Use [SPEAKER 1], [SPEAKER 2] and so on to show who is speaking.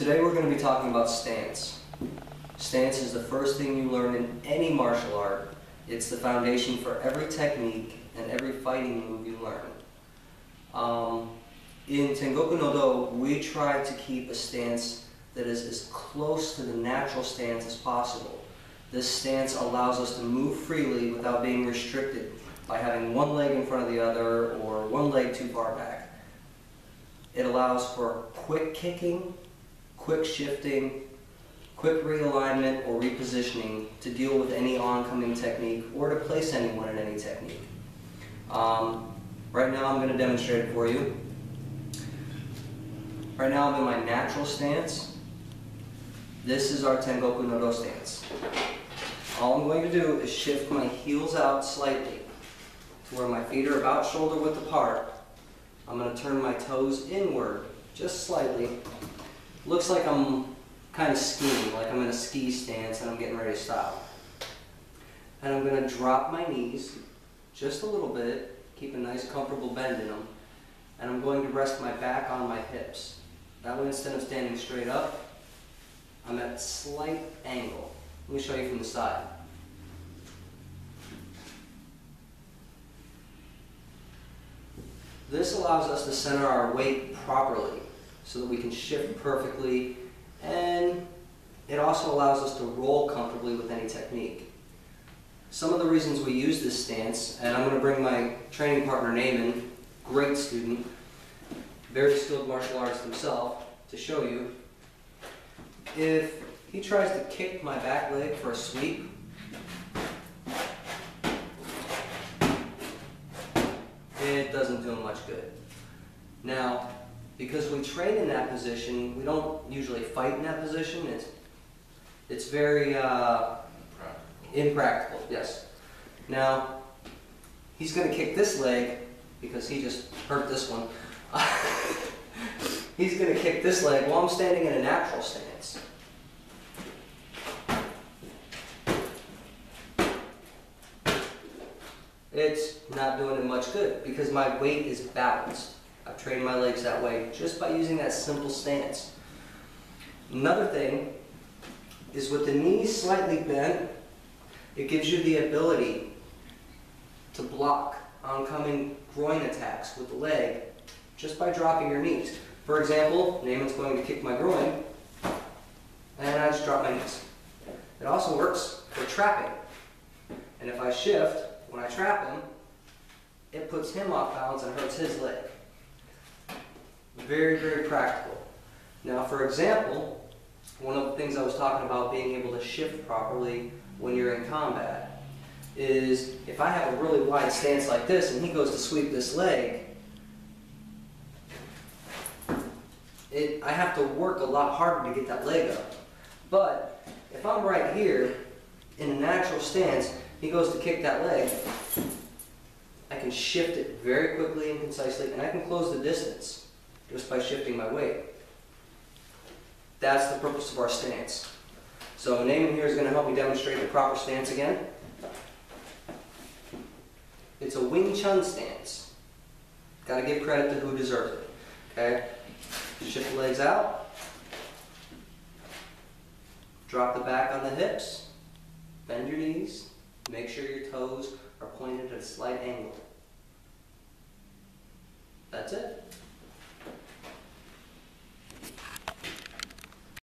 [SPEAKER 1] Today we're going to be talking about stance. Stance is the first thing you learn in any martial art. It's the foundation for every technique and every fighting move you learn. In tengoku no do, we try to keep a stance that is as close to the natural stance as possible. This stance allows us to move freely without being restricted by having one leg in front of the other or one leg too far back. It allows for quick kicking, quick shifting, quick realignment or repositioning to deal with any oncoming technique or to place anyone in any technique. Right now I'm going to demonstrate it for you. Right now I'm in my natural stance. This is our tengoku no do stance. All I'm going to do is shift my heels out slightly to where my feet are about shoulder width apart. I'm going to turn my toes inward just slightly. Looks like I'm kind of skiing, like I'm in a ski stance and I'm getting ready to stop. And I'm going to drop my knees just a little bit, keep a nice comfortable bend in them, and I'm going to rest my back on my hips. That way, instead of standing straight up, I'm at a slight angle. Let me show you from the side. This allows us to center our weight properly so that we can shift perfectly, and it also allows us to roll comfortably with any technique. Some of the reasons we use this stance, and I'm going to bring my training partner Naaman, great student, very skilled martial artist himself, to show you. If he tries to kick my back leg for a sweep, it doesn't do him much good. Now, because we train in that position, we don't usually fight in that position. It's very impractical, yes. Now, he's going to kick this leg because he just hurt this one. He's going to kick this leg while I'm standing in a natural stance. It's not doing it much good because my weight is balanced. I've trained my legs that way just by using that simple stance. Another thing is with the knees slightly bent, it gives you the ability to block oncoming groin attacks with the leg just by dropping your knees. For example, Naaman's going to kick my groin, and I just drop my knees. It also works for trapping. And if I shift, when I trap him, it puts him off balance and hurts his leg. Very, very practical. Now, for example, one of the things I was talking about being able to shift properly when you're in combat is if I have a really wide stance like this and he goes to sweep this leg, I have to work a lot harder to get that leg up. But if I'm right here in a natural stance, he goes to kick that leg, I can shift it very quickly and concisely, and I can close the distance just by shifting my weight. That's the purpose of our stance. So Naaman here is going to help me demonstrate the proper stance again. It's a Wing Chun stance. Got to give credit to who deserves it. Okay? Shift the legs out. Drop the back on the hips. Bend your knees. Make sure your toes are pointed at a slight angle. That's it.